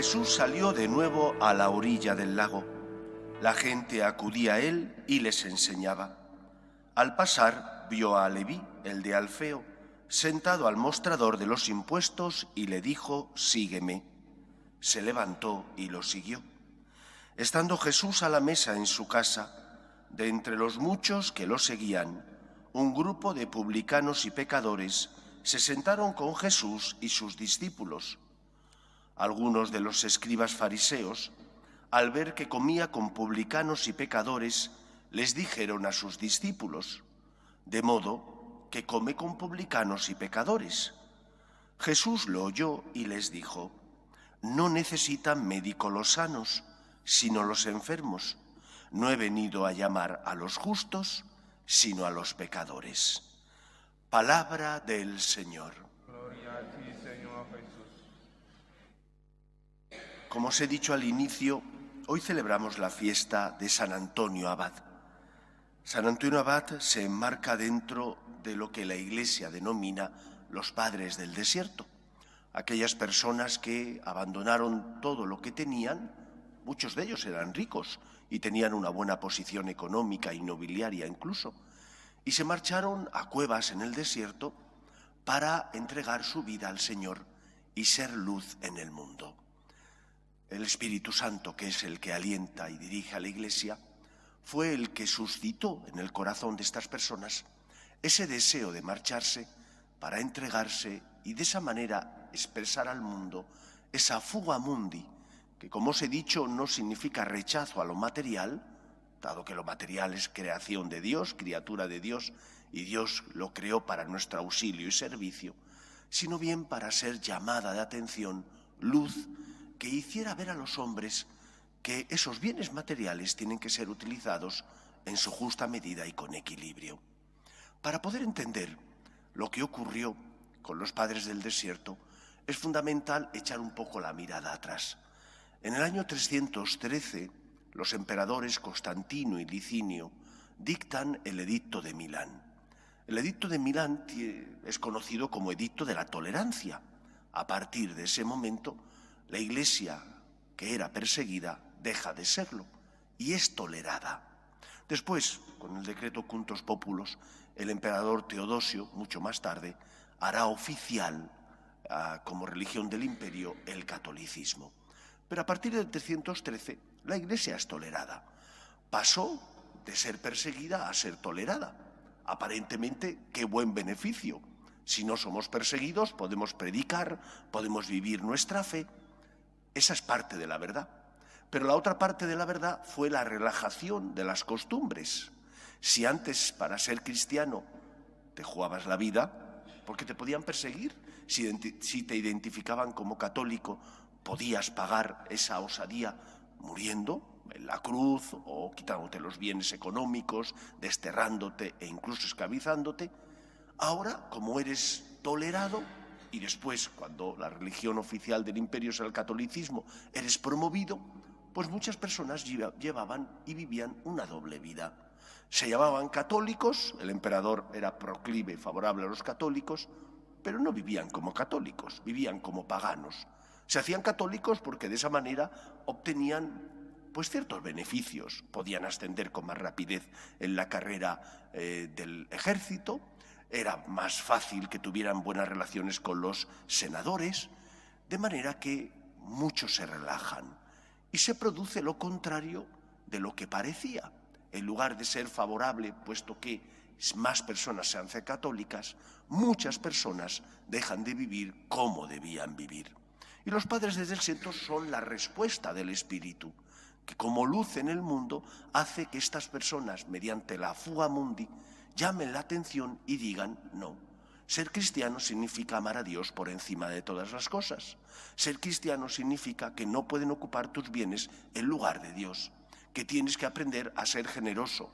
Jesús salió de nuevo a la orilla del lago. La gente acudía a él y les enseñaba. Al pasar, vio a Leví, el de Alfeo, sentado al mostrador de los impuestos y le dijo: «Sígueme». Se levantó y lo siguió. Estando Jesús a la mesa en su casa, de entre los muchos que lo seguían, un grupo de publicanos y pecadores se sentaron con Jesús y sus discípulos. Algunos de los escribas fariseos, al ver que comía con publicanos y pecadores, les dijeron a sus discípulos: «De modo que come con publicanos y pecadores». Jesús lo oyó y les dijo: «No necesitan médico los sanos, sino los enfermos. No he venido a llamar a los justos, sino a los pecadores». Palabra del Señor. Gloria a ti, Señor Jesús. Como os he dicho al inicio, hoy celebramos la fiesta de San Antonio Abad. San Antonio Abad se enmarca dentro de lo que la Iglesia denomina los padres del desierto. Aquellas personas que abandonaron todo lo que tenían, muchos de ellos eran ricos y tenían una buena posición económica y nobiliaria incluso, y se marcharon a cuevas en el desierto para entregar su vida al Señor y ser luz en el mundo. El Espíritu Santo, que es el que alienta y dirige a la Iglesia, fue el que suscitó en el corazón de estas personas ese deseo de marcharse para entregarse y de esa manera expresar al mundo esa fuga mundi, que, como os he dicho, no significa rechazo a lo material, dado que lo material es creación de Dios, criatura de Dios, y Dios lo creó para nuestro auxilio y servicio, sino bien para ser llamada de atención, luz, que hiciera ver a los hombres que esos bienes materiales tienen que ser utilizados en su justa medida y con equilibrio. Para poder entender lo que ocurrió con los padres del desierto, es fundamental echar un poco la mirada atrás. En el año 313, los emperadores Constantino y Licinio dictan el Edicto de Milán. El Edicto de Milán es conocido como Edicto de la Tolerancia. A partir de ese momento, la Iglesia, que era perseguida, deja de serlo y es tolerada. Después, con el decreto Quintus Populus, el emperador Teodosio, mucho más tarde, hará oficial como religión del imperio el catolicismo. Pero a partir del 313, la Iglesia es tolerada. Pasó de ser perseguida a ser tolerada. Aparentemente, qué buen beneficio. Si no somos perseguidos, podemos predicar, podemos vivir nuestra fe. Esa es parte de la verdad. Pero la otra parte de la verdad fue la relajación de las costumbres. Si antes, para ser cristiano, te jugabas la vida, porque te podían perseguir. Si te identificaban como católico, podías pagar esa osadía muriendo en la cruz o quitándote los bienes económicos, desterrándote e incluso esclavizándote. Ahora, como eres tolerado, y después, cuando la religión oficial del imperio es el catolicismo, eres promovido, pues muchas personas llevaban y vivían una doble vida. Se llamaban católicos, el emperador era proclive y favorable a los católicos, pero no vivían como católicos, vivían como paganos. Se hacían católicos porque de esa manera obtenían pues ciertos beneficios. Podían ascender con más rapidez en la carrera del ejército, era más fácil que tuvieran buenas relaciones con los senadores, de manera que muchos se relajan y se produce lo contrario de lo que parecía. En lugar de ser favorable, puesto que más personas se hacen católicas, muchas personas dejan de vivir como debían vivir. Y los padres del desierto son la respuesta del Espíritu, que como luz en el mundo hace que estas personas, mediante la fuga mundi, llamen la atención y digan: no, ser cristiano significa amar a Dios por encima de todas las cosas. Ser cristiano significa que no pueden ocupar tus bienes en lugar de Dios, que tienes que aprender a ser generoso,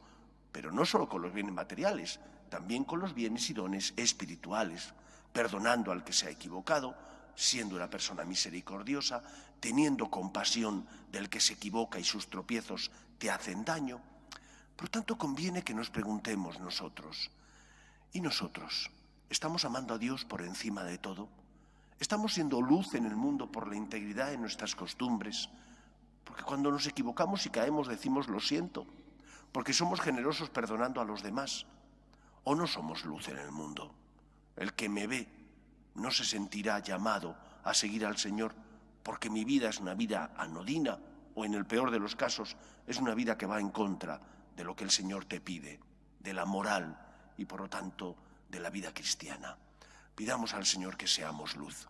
pero no solo con los bienes materiales, también con los bienes y dones espirituales, perdonando al que se ha equivocado, siendo una persona misericordiosa, teniendo compasión del que se equivoca y sus tropiezos te hacen daño. Por tanto, conviene que nos preguntemos nosotros, ¿y nosotros estamos amando a Dios por encima de todo? Estamos siendo luz en el mundo por la integridad de nuestras costumbres, porque cuando nos equivocamos y caemos decimos lo siento, porque somos generosos perdonando a los demás. ¿O no somos luz en el mundo? El que me ve no se sentirá llamado a seguir al Señor porque mi vida es una vida anodina o, en el peor de los casos, es una vida que va en contra de lo que el Señor te pide, de la moral y, por lo tanto, de la vida cristiana. Pidamos al Señor que seamos luz,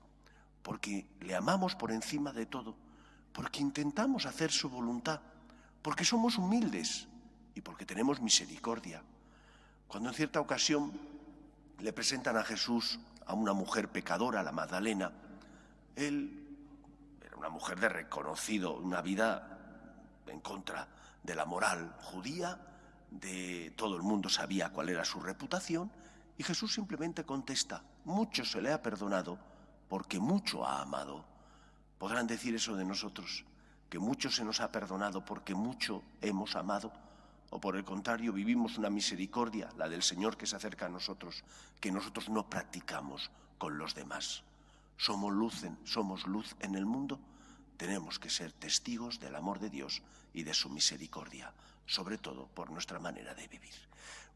porque le amamos por encima de todo, porque intentamos hacer su voluntad, porque somos humildes y porque tenemos misericordia. Cuando en cierta ocasión le presentan a Jesús a una mujer pecadora, la Magdalena, él era una mujer de reconocido, una vida en contra de la moral judía, de todo el mundo sabía cuál era su reputación, y Jesús simplemente contesta: mucho se le ha perdonado porque mucho ha amado. ¿Podrán decir eso de nosotros? ¿Que mucho se nos ha perdonado porque mucho hemos amado? ¿O por el contrario vivimos una misericordia, la del Señor, que se acerca a nosotros, que nosotros no practicamos con los demás? ¿Somos luz en el mundo? Tenemos que ser testigos del amor de Dios y de su misericordia, sobre todo por nuestra manera de vivir.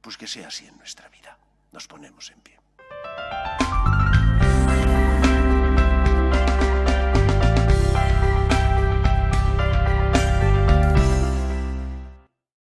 Pues que sea así en nuestra vida. Nos ponemos en pie.